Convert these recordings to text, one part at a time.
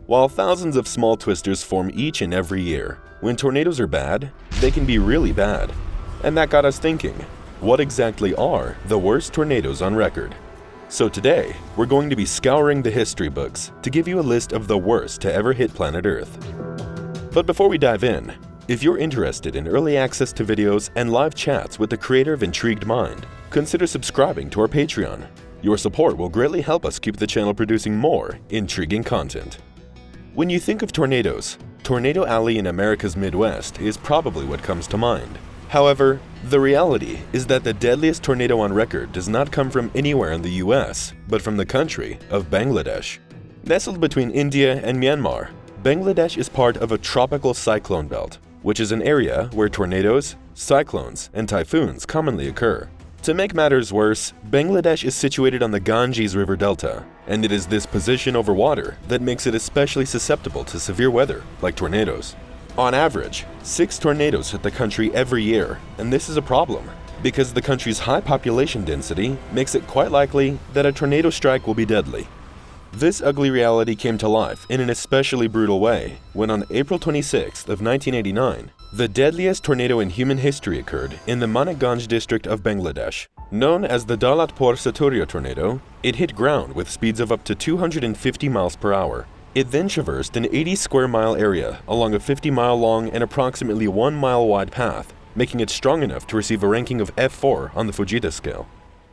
While thousands of small twisters form each and every year, when tornadoes are bad, they can be really bad. And that got us thinking, what exactly are the worst tornadoes on record? So today, we're going to be scouring the history books to give you a list of the worst to ever hit planet Earth. But before we dive in, if you're interested in early access to videos and live chats with the creator of Intrigued Mind, consider subscribing to our Patreon. Your support will greatly help us keep the channel producing more intriguing content. When you think of tornadoes, Tornado Alley in America's Midwest is probably what comes to mind. However, the reality is that the deadliest tornado on record does not come from anywhere in the US, but from the country of Bangladesh. Nestled between India and Myanmar, Bangladesh is part of a tropical cyclone belt, which is an area where tornadoes, cyclones, and typhoons commonly occur. To make matters worse, Bangladesh is situated on the Ganges River Delta, and it is this position over water that makes it especially susceptible to severe weather, like tornadoes. On average, 6 tornadoes hit the country every year, and this is a problem, because the country's high population density makes it quite likely that a tornado strike will be deadly. This ugly reality came to life in an especially brutal way when on April 26th of 1989, the deadliest tornado in human history occurred in the Manikganj district of Bangladesh. Known as the Daulatpur Saturia tornado, it hit ground with speeds of up to 250 miles per hour. It then traversed an 80 square mile area along a 50-mile long and approximately 1 mile wide path, making it strong enough to receive a ranking of F4 on the Fujita scale.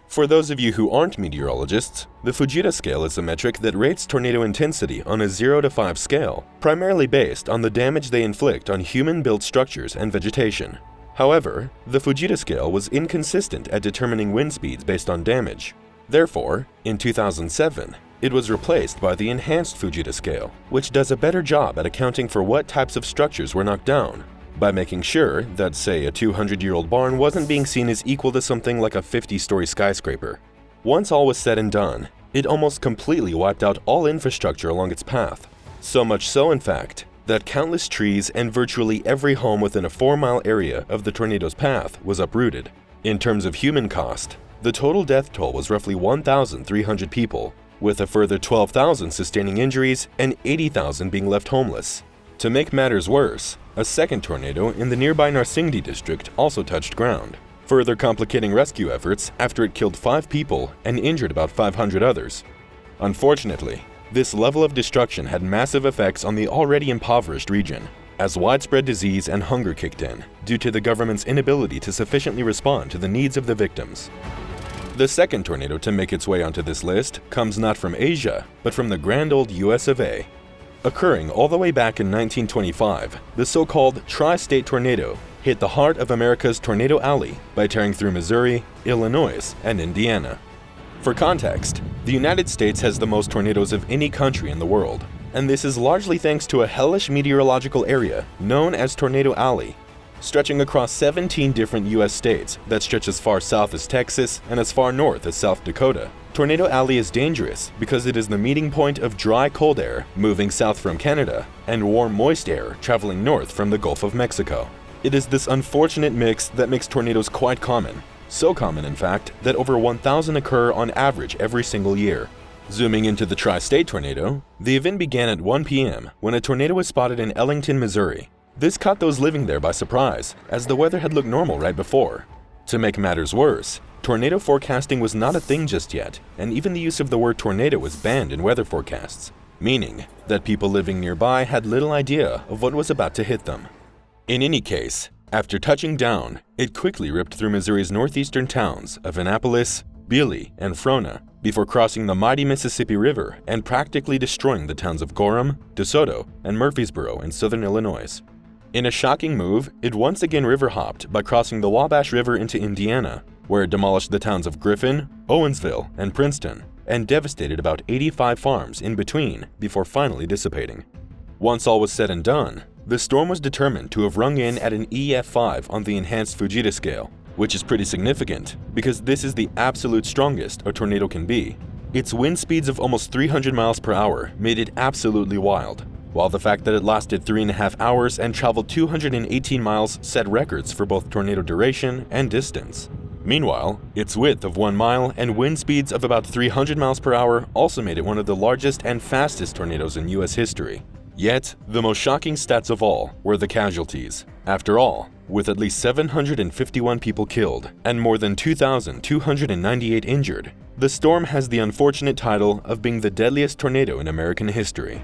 For those of you who aren't meteorologists, the Fujita scale is a metric that rates tornado intensity on a 0 to 5 scale, primarily based on the damage they inflict on human-built structures and vegetation. However, the Fujita scale was inconsistent at determining wind speeds based on damage. Therefore, in 2007, it was replaced by the enhanced Fujita scale, which does a better job at accounting for what types of structures were knocked down, by making sure that, say, a 200-year-old barn wasn't being seen as equal to something like a 50-story skyscraper. Once all was said and done, it almost completely wiped out all infrastructure along its path. So much so, in fact, that countless trees and virtually every home within a 4-mile area of the tornado's path was uprooted. In terms of human cost, the total death toll was roughly 1,300 people, with a further 12,000 sustaining injuries and 80,000 being left homeless. To make matters worse, a second tornado in the nearby Narsingdi district also touched ground, further complicating rescue efforts after it killed 5 people and injured about 500 others. Unfortunately, this level of destruction had massive effects on the already impoverished region, as widespread disease and hunger kicked in due to the government's inability to sufficiently respond to the needs of the victims. The second tornado to make its way onto this list comes not from Asia, but from the grand old US of A. Occurring all the way back in 1925, the so-called TriState Tornado hit the heart of America's Tornado Alley by tearing through Missouri, Illinois, and Indiana. For context, the United States has the most tornadoes of any country in the world, and this is largely thanks to a hellish meteorological area known as Tornado Alley, stretching across 17 different US states that stretch as far south as Texas and as far north as South Dakota. Tornado Alley is dangerous because it is the meeting point of dry, cold air moving south from Canada and warm, moist air traveling north from the Gulf of Mexico. It is this unfortunate mix that makes tornadoes quite common. So common, in fact, that over 1,000 occur on average every single year. Zooming into the Tri-State Tornado, the event began at 1 p.m. when a tornado was spotted in Ellington, Missouri. This caught those living there by surprise, as the weather had looked normal right before. To make matters worse, tornado forecasting was not a thing just yet, and even the use of the word tornado was banned in weather forecasts, meaning that people living nearby had little idea of what was about to hit them. In any case, after touching down, it quickly ripped through Missouri's northeastern towns of Annapolis, Beale, and Frona, before crossing the mighty Mississippi River and practically destroying the towns of Gorham, DeSoto, and Murfreesboro in southern Illinois. In a shocking move, it once again river-hopped by crossing the Wabash River into Indiana, where it demolished the towns of Griffin, Owensville, and Princeton, and devastated about 85 farms in between before finally dissipating. Once all was said and done, the storm was determined to have rung in at an EF5 on the enhanced Fujita scale, which is pretty significant because this is the absolute strongest a tornado can be. Its wind speeds of almost 300 miles per hour made it absolutely wild, while the fact that it lasted 3.5 hours and traveled 218 miles set records for both tornado duration and distance. Meanwhile, its width of 1 mile and wind speeds of about 300 miles per hour also made it one of the largest and fastest tornadoes in US history. Yet, the most shocking stats of all were the casualties. After all, with at least 751 people killed and more than 2,298 injured, the storm has the unfortunate title of being the deadliest tornado in American history.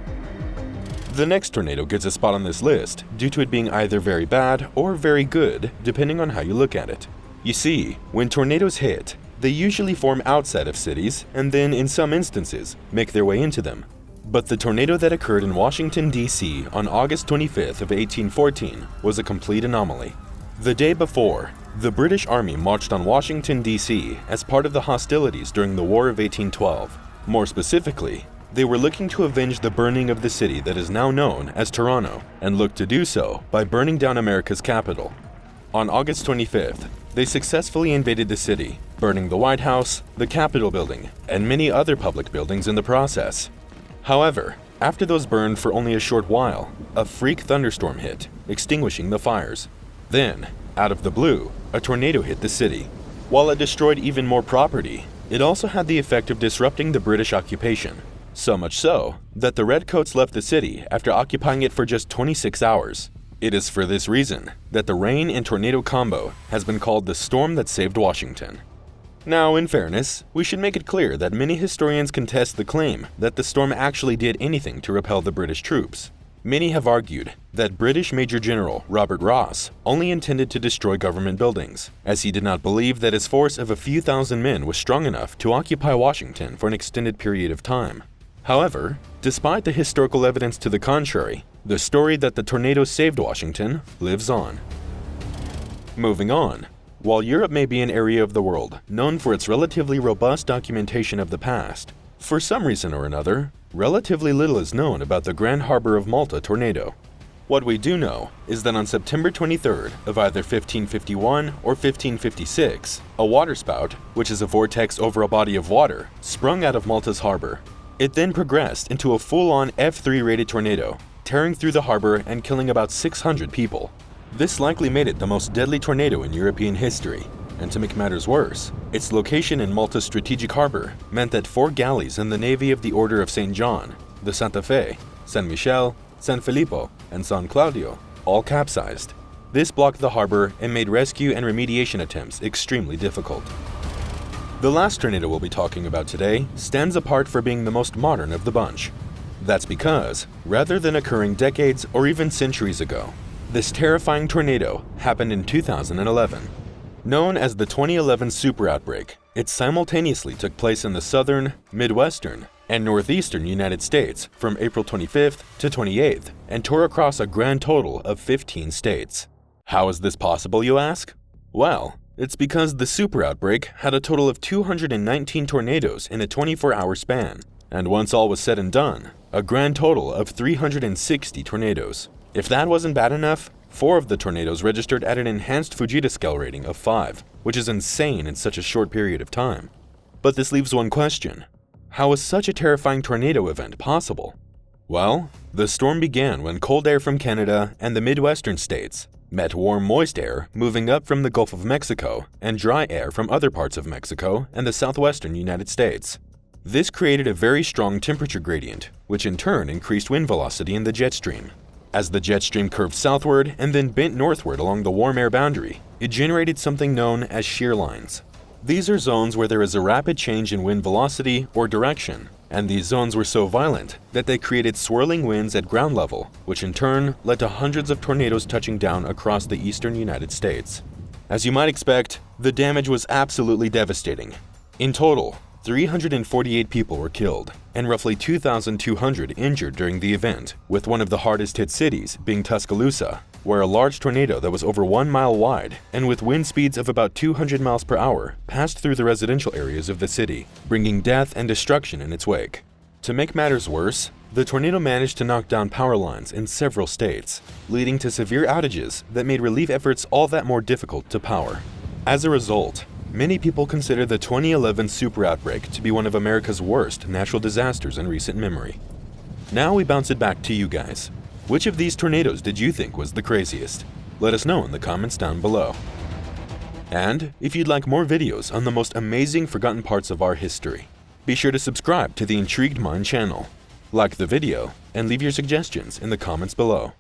The next tornado gets a spot on this list due to it being either very bad or very good, depending on how you look at it. You see, when tornadoes hit, they usually form outside of cities and then, in some instances, make their way into them. But the tornado that occurred in Washington, D.C. on August 25th of 1814 was a complete anomaly. The day before, the British Army marched on Washington, D.C. as part of the hostilities during the War of 1812. More specifically, they were looking to avenge the burning of the city that is now known as Toronto, and looked to do so by burning down America's capital. On August 25th, they successfully invaded the city, burning the White House, the Capitol building, and many other public buildings in the process. However, after those burned for only a short while, a freak thunderstorm hit, extinguishing the fires. Then, out of the blue, a tornado hit the city. While it destroyed even more property, it also had the effect of disrupting the British occupation. So much so that the Redcoats left the city after occupying it for just 26 hours. It is for this reason that the rain and tornado combo has been called the storm that saved Washington. Now, in fairness, we should make it clear that many historians contest the claim that the storm actually did anything to repel the British troops. Many have argued that British Major General Robert Ross only intended to destroy government buildings, as he did not believe that his force of a few thousand men was strong enough to occupy Washington for an extended period of time. However, despite the historical evidence to the contrary, the story that the tornado saved Washington lives on. Moving on. While Europe may be an area of the world known for its relatively robust documentation of the past, for some reason or another, relatively little is known about the Grand Harbor of Malta tornado. What we do know is that on September 23rd of either 1551 or 1556, a waterspout, which is a vortex over a body of water, sprung out of Malta's harbor. It then progressed into a full-on F3 rated tornado, tearing through the harbor and killing about 600 people. This likely made it the most deadly tornado in European history, and to make matters worse, its location in Malta's strategic harbor meant that 4 galleys in the Navy of the Order of St. John, the Santa Fe, San Michele, San Filippo, and San Claudio, all capsized. This blocked the harbor and made rescue and remediation attempts extremely difficult. The last tornado we'll be talking about today stands apart for being the most modern of the bunch. That's because, rather than occurring decades or even centuries ago, this terrifying tornado happened in 2011. Known as the 2011 Super Outbreak, it simultaneously took place in the southern, midwestern, and northeastern United States from April 25th to 28th and tore across a grand total of 15 states. How is this possible, you ask? Well, it's because the Super Outbreak had a total of 219 tornadoes in a 24-hour span, and once all was said and done, a grand total of 360 tornadoes. If that wasn't bad enough, 4 of the tornadoes registered at an enhanced Fujita scale rating of 5, which is insane in such a short period of time. But this leaves one question. How is such a terrifying tornado event possible? Well, the storm began when cold air from Canada and the Midwestern states met warm, moist air moving up from the Gulf of Mexico and dry air from other parts of Mexico and the southwestern United States. This created a very strong temperature gradient, which in turn increased wind velocity in the jet stream. As the jet stream curved southward and then bent northward along the warm air boundary, it generated something known as shear lines. These are zones where there is a rapid change in wind velocity or direction, and these zones were so violent that they created swirling winds at ground level, which in turn led to hundreds of tornadoes touching down across the eastern United States. As you might expect, the damage was absolutely devastating. In total, 348 people were killed, and roughly 2,200 injured during the event, with one of the hardest hit cities being Tuscaloosa, where a large tornado that was over 1 mile wide and with wind speeds of about 200 miles per hour passed through the residential areas of the city, bringing death and destruction in its wake. To make matters worse, the tornado managed to knock down power lines in several states, leading to severe outages that made relief efforts all that more difficult to power. As a result, many people consider the 2011 Super Outbreak to be one of America's worst natural disasters in recent memory. Now we bounce it back to you guys. Which of these tornadoes did you think was the craziest? Let us know in the comments down below. And if you'd like more videos on the most amazing forgotten parts of our history, be sure to subscribe to the Intrigued Mind channel, like the video, and leave your suggestions in the comments below.